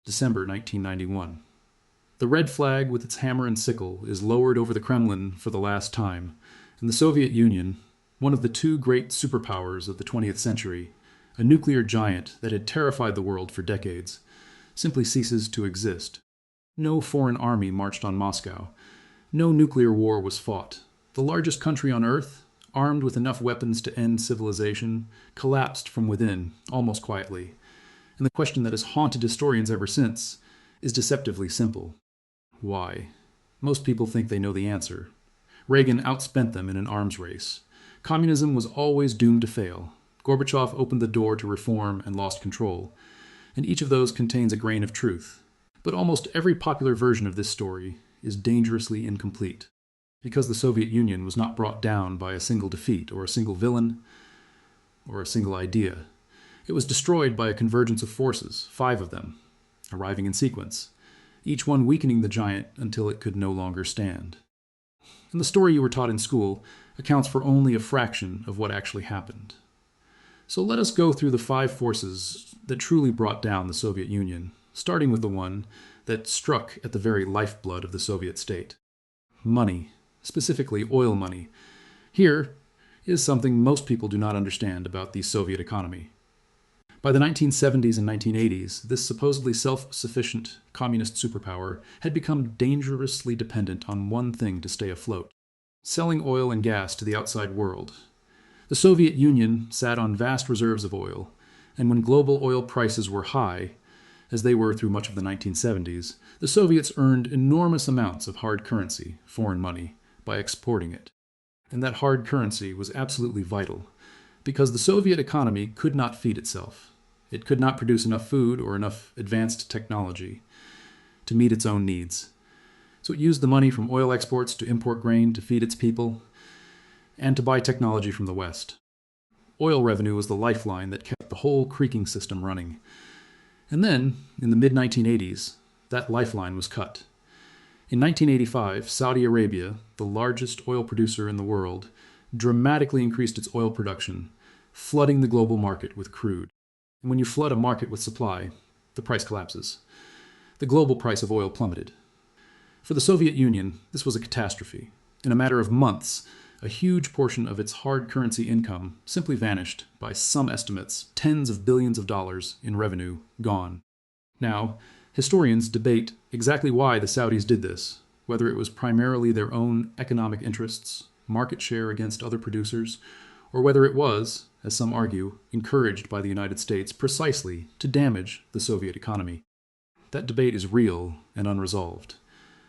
December 1991. The red flag with its hammer and sickle is lowered over the Kremlin for the last time, and the Soviet Union, one of the two great superpowers of the 20th century, a nuclear giant that had terrified the world for decades, simply ceases to exist. No foreign army marched on Moscow. No nuclear war was fought. The largest country on Earth, armed with enough weapons to end civilization, collapsed from within, almost quietly. And the question that has haunted historians ever since is deceptively simple. Why? Most people think they know the answer. Reagan outspent them in an arms race. Communism was always doomed to fail. Gorbachev opened the door to reform and lost control. And each of those contains a grain of truth. But almost every popular version of this story is dangerously incomplete, because the Soviet Union was not brought down by a single defeat or a single villain or a single idea. It was destroyed by a convergence of forces, 5 of them, arriving in sequence, each one weakening the giant until it could no longer stand. And the story you were taught in school accounts for only a fraction of what actually happened. So let us go through the 5 forces that truly brought down the Soviet Union, starting with the one that struck at the very lifeblood of the Soviet state. Money, specifically oil money. Here is something most people do not understand about the Soviet economy. By the 1970s and 1980s, this supposedly self-sufficient communist superpower had become dangerously dependent on one thing to stay afloat: selling oil and gas to the outside world. The Soviet Union sat on vast reserves of oil, and when global oil prices were high, as they were through much of the 1970s, the Soviets earned enormous amounts of hard currency, foreign money, by exporting it. And that hard currency was absolutely vital, because the Soviet economy could not feed itself. It could not produce enough food or enough advanced technology to meet its own needs. So it used the money from oil exports to import grain to feed its people and to buy technology from the West. Oil revenue was the lifeline that kept the whole creaking system running. And then, in the mid-1980s, that lifeline was cut. In 1985, Saudi Arabia, the largest oil producer in the world, dramatically increased its oil production, flooding the global market with crude. And when you flood a market with supply, the price collapses. The global price of oil plummeted. For the Soviet Union, this was a catastrophe. In a matter of months, a huge portion of its hard currency income simply vanished, by some estimates, tens of billions of dollars in revenue gone. Now, historians debate exactly why the Saudis did this, whether it was primarily their own economic interests, market share against other producers, or whether it was, as some argue, encouraged by the United States precisely to damage the Soviet economy. That debate is real and unresolved.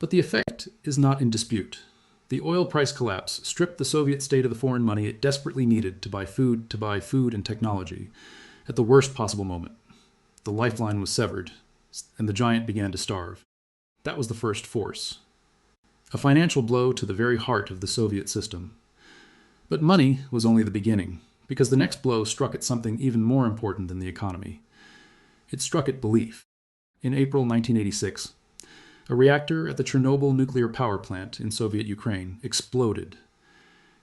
But the effect is not in dispute. The oil price collapse stripped the Soviet state of the foreign money it desperately needed to buy food and technology, at the worst possible moment. The lifeline was severed, and the giant began to starve. That was the first force. A financial blow to the very heart of the Soviet system. But money was only the beginning, because the next blow struck at something even more important than the economy. It struck at belief. In April 1986, a reactor at the Chernobyl nuclear power plant in Soviet Ukraine exploded.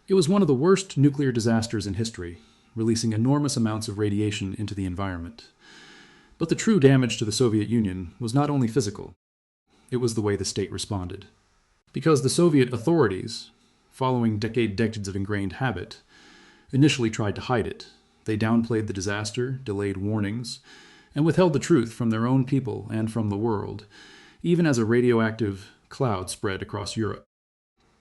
It was one of the worst nuclear disasters in history, releasing enormous amounts of radiation into the environment. But the true damage to the Soviet Union was not only physical. It was the way the state responded. Because the Soviet authorities, following decades of ingrained habit, initially tried to hide it. They downplayed the disaster, delayed warnings, and withheld the truth from their own people and from the world, even as a radioactive cloud spread across Europe.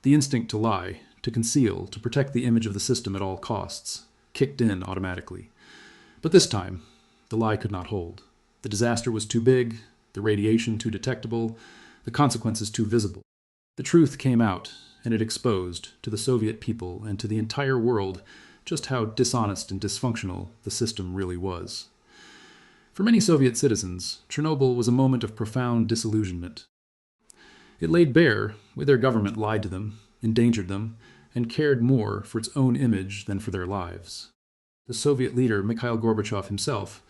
The instinct to lie, to conceal, to protect the image of the system at all costs, kicked in automatically. But this time, the lie could not hold. The disaster was too big, the radiation too detectable, the consequences too visible. The truth came out, and it exposed to the Soviet people and to the entire world just how dishonest and dysfunctional the system really was. For many Soviet citizens, Chernobyl was a moment of profound disillusionment. It laid bare where their government lied to them, endangered them, and cared more for its own image than for their lives. The Soviet leader Mikhail Gorbachev himself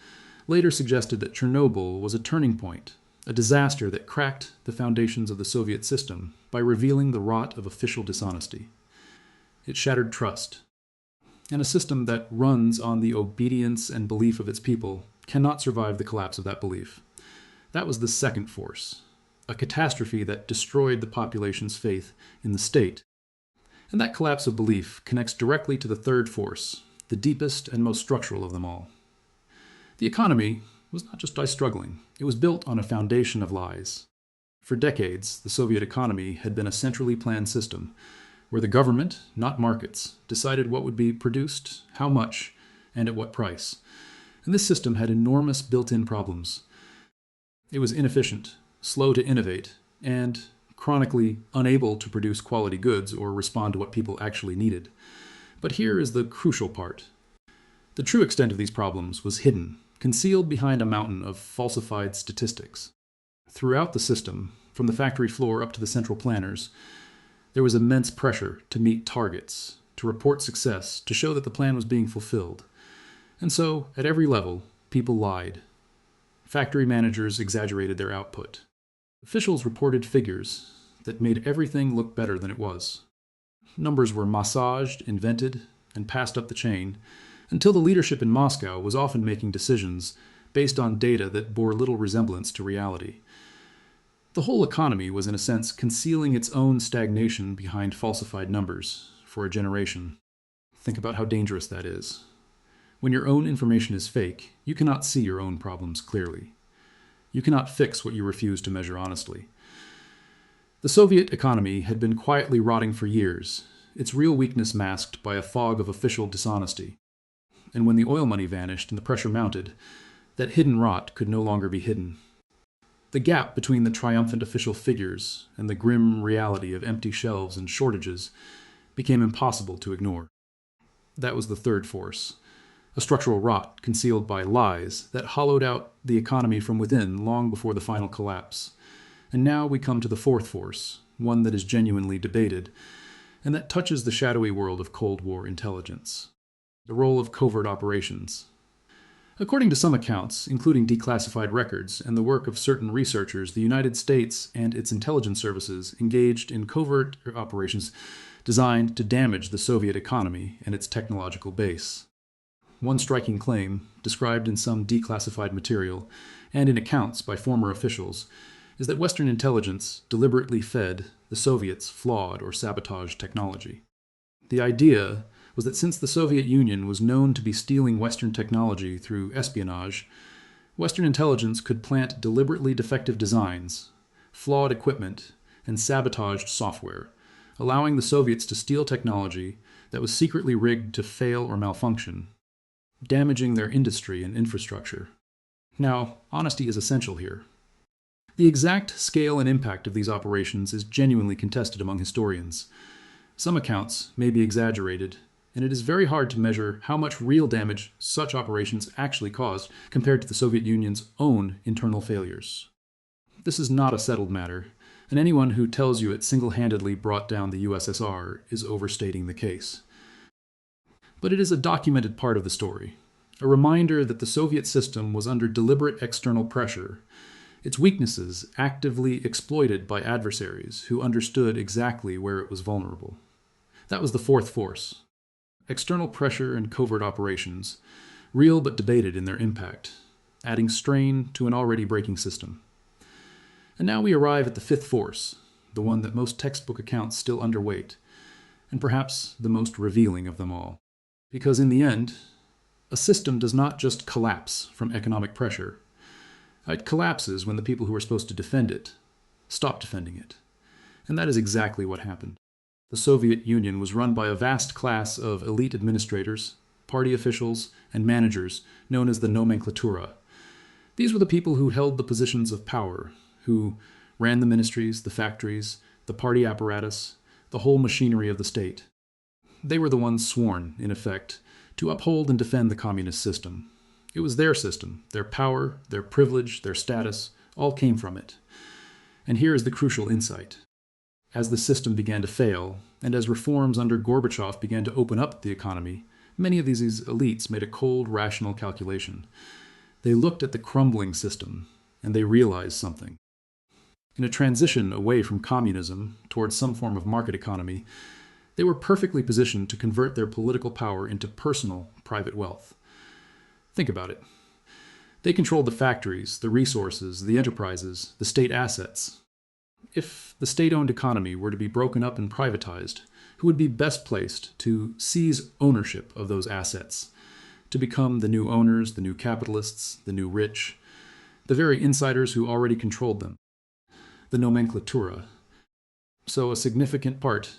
later suggested that Chernobyl was a turning point, a disaster that cracked the foundations of the Soviet system by revealing the rot of official dishonesty. It shattered trust. And a system that runs on the obedience and belief of its people cannot survive the collapse of that belief. That was the second force, a catastrophe that destroyed the population's faith in the state. And that collapse of belief connects directly to the third force, the deepest and most structural of them all. The economy was not just struggling, it was built on a foundation of lies. For decades, the Soviet economy had been a centrally planned system, where the government, not markets, decided what would be produced, how much, and at what price. And this system had enormous built-in problems. It was inefficient, slow to innovate, and chronically unable to produce quality goods or respond to what people actually needed. But here is the crucial part. The true extent of these problems was hidden, concealed behind a mountain of falsified statistics. Throughout the system, from the factory floor up to the central planners, there was immense pressure to meet targets, to report success, to show that the plan was being fulfilled. And so, at every level, people lied. Factory managers exaggerated their output. Officials reported figures that made everything look better than it was. Numbers were massaged, invented, and passed up the chain, until the leadership in Moscow was often making decisions based on data that bore little resemblance to reality. The whole economy was, in a sense, concealing its own stagnation behind falsified numbers for a generation. Think about how dangerous that is. When your own information is fake, you cannot see your own problems clearly. You cannot fix what you refuse to measure honestly. The Soviet economy had been quietly rotting for years, its real weakness masked by a fog of official dishonesty. And when the oil money vanished and the pressure mounted, that hidden rot could no longer be hidden. The gap between the triumphant official figures and the grim reality of empty shelves and shortages became impossible to ignore. That was the third force, a structural rot concealed by lies that hollowed out the economy from within long before the final collapse. And now we come to the fourth force, one that is genuinely debated, and that touches the shadowy world of Cold War intelligence. The role of covert operations. According to some accounts, including declassified records and the work of certain researchers, the United States and its intelligence services engaged in covert operations designed to damage the Soviet economy and its technological base. One striking claim, described in some declassified material and in accounts by former officials, is that Western intelligence deliberately fed the Soviets flawed or sabotaged technology. The idea was that since the Soviet Union was known to be stealing Western technology through espionage, Western intelligence could plant deliberately defective designs, flawed equipment, and sabotaged software, allowing the Soviets to steal technology that was secretly rigged to fail or malfunction, damaging their industry and infrastructure. Now, honesty is essential here. The exact scale and impact of these operations is genuinely contested among historians. Some accounts may be exaggerated, and it is very hard to measure how much real damage such operations actually caused compared to the Soviet Union's own internal failures. This is not a settled matter, and anyone who tells you it single-handedly brought down the USSR is overstating the case. But it is a documented part of the story, a reminder that the Soviet system was under deliberate external pressure, its weaknesses actively exploited by adversaries who understood exactly where it was vulnerable. That was the fourth force. External pressure and covert operations, real but debated in their impact, adding strain to an already breaking system. And now we arrive at the fifth force, the one that most textbook accounts still underweight, and perhaps the most revealing of them all. Because in the end, a system does not just collapse from economic pressure. It collapses when the people who are supposed to defend it stop defending it. And that is exactly what happened. The Soviet Union was run by a vast class of elite administrators, party officials, and managers known as the nomenklatura. These were the people who held the positions of power, who ran the ministries, the factories, the party apparatus, the whole machinery of the state. They were the ones sworn, in effect, to uphold and defend the communist system. It was their system, their power, their privilege, their status, all came from it. And here is the crucial insight. As the system began to fail, and as reforms under Gorbachev began to open up the economy, many of these elites made a cold, rational calculation. They looked at the crumbling system, and they realized something. In a transition away from communism towards some form of market economy, they were perfectly positioned to convert their political power into personal, private wealth. Think about it. They controlled the factories, the resources, the enterprises, the state assets. If the state-owned economy were to be broken up and privatized, who would be best placed to seize ownership of those assets, to become the new owners, the new capitalists, the new rich, the very insiders who already controlled them? The nomenklatura. So a significant part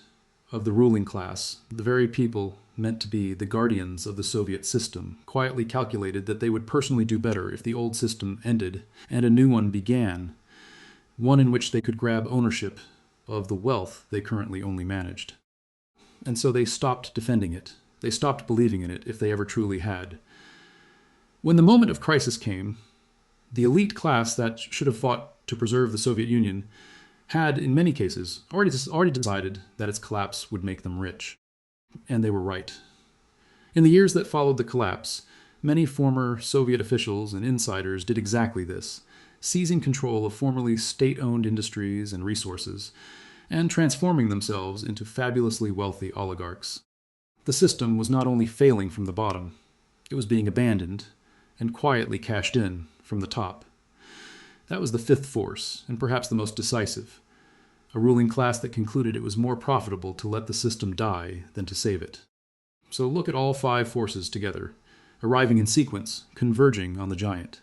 of the ruling class, the very people meant to be the guardians of the Soviet system, quietly calculated that they would personally do better if the old system ended and a new one began, one in which they could grab ownership of the wealth they currently only managed. And so they stopped defending it. They stopped believing in it, if they ever truly had. When the moment of crisis came, the elite class that should have fought to preserve the Soviet Union had, in many cases, already decided that its collapse would make them rich. And they were right. In the years that followed the collapse, many former Soviet officials and insiders did exactly this, seizing control of formerly state-owned industries and resources, and transforming themselves into fabulously wealthy oligarchs. The system was not only failing from the bottom, it was being abandoned and quietly cashed in from the top. That was the fifth force, and perhaps the most decisive, a ruling class that concluded it was more profitable to let the system die than to save it. So look at all five forces together, arriving in sequence, converging on the giant.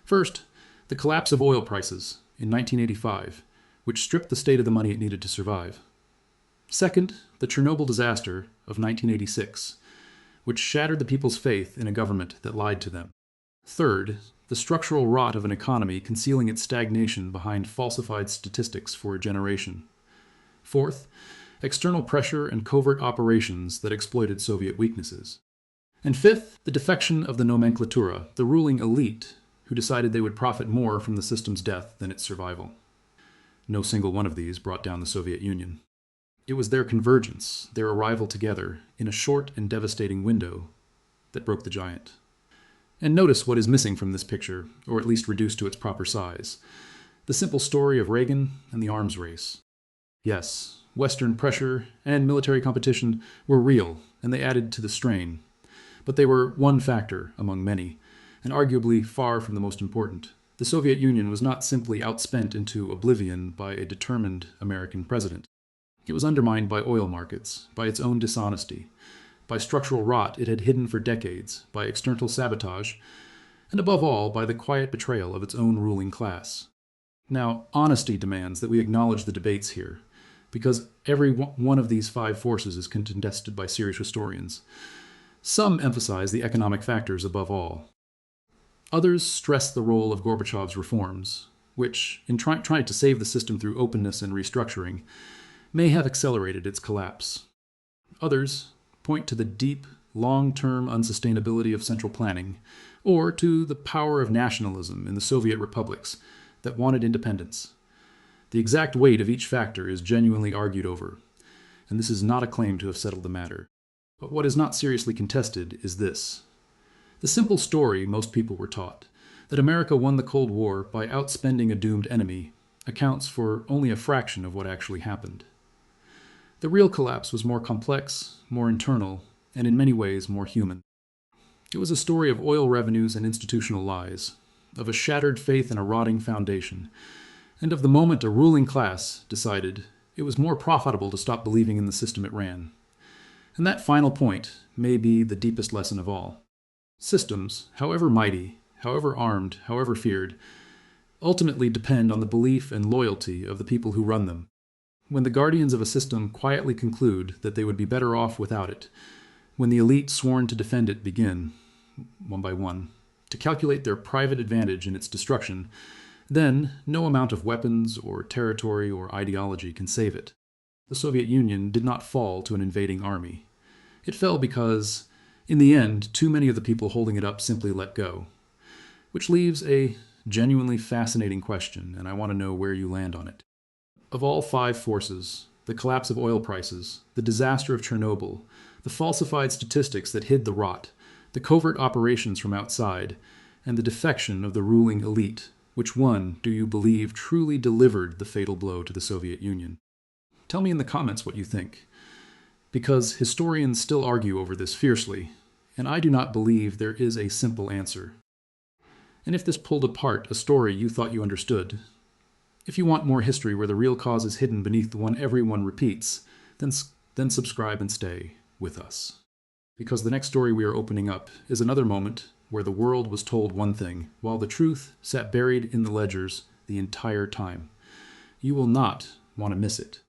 First, the collapse of oil prices in 1985, which stripped the state of the money it needed to survive. Second, the Chernobyl disaster of 1986, which shattered the people's faith in a government that lied to them. Third, the structural rot of an economy concealing its stagnation behind falsified statistics for a generation. Fourth, external pressure and covert operations that exploited Soviet weaknesses. And fifth, the defection of the nomenklatura, the ruling elite, who decided they would profit more from the system's death than its survival. No single one of these brought down the Soviet Union. It was their convergence, their arrival together, in a short and devastating window, that broke the giant. And notice what is missing from this picture, or at least reduced to its proper size. The simple story of Reagan and the arms race. Yes, Western pressure and military competition were real, and they added to the strain. But they were one factor among many, and arguably far from the most important. The Soviet Union was not simply outspent into oblivion by a determined American president. It was undermined by oil markets, by its own dishonesty, by structural rot it had hidden for decades, by external sabotage, and above all, by the quiet betrayal of its own ruling class. Now, honesty demands that we acknowledge the debates here, because every one of these five forces is contested by serious historians. Some emphasize the economic factors above all. Others stress the role of Gorbachev's reforms, which, in trying to save the system through openness and restructuring, may have accelerated its collapse. Others point to the deep, long-term unsustainability of central planning, or to the power of nationalism in the Soviet republics that wanted independence. The exact weight of each factor is genuinely argued over, and this is not a claim to have settled the matter. But what is not seriously contested is this. The simple story most people were taught, that America won the Cold War by outspending a doomed enemy, accounts for only a fraction of what actually happened. The real collapse was more complex, more internal, and in many ways more human. It was a story of oil revenues and institutional lies, of a shattered faith in a rotting foundation, and of the moment a ruling class decided it was more profitable to stop believing in the system it ran. And that final point may be the deepest lesson of all. Systems, however mighty, however armed, however feared, ultimately depend on the belief and loyalty of the people who run them. When the guardians of a system quietly conclude that they would be better off without it, when the elite sworn to defend it begin, one by one, to calculate their private advantage in its destruction, then no amount of weapons or territory or ideology can save it. The Soviet Union did not fall to an invading army. It fell because, in the end, too many of the people holding it up simply let go. Which leaves a genuinely fascinating question, and I want to know where you land on it. Of all five forces, the collapse of oil prices, the disaster of Chernobyl, the falsified statistics that hid the rot, the covert operations from outside, and the defection of the ruling elite, which one do you believe truly delivered the fatal blow to the Soviet Union? Tell me in the comments what you think, because historians still argue over this fiercely, and I do not believe there is a simple answer. And if this pulled apart a story you thought you understood, if you want more history where the real cause is hidden beneath the one everyone repeats, then subscribe and stay with us. Because the next story we are opening up is another moment where the world was told one thing, while the truth sat buried in the ledgers the entire time. You will not want to miss it.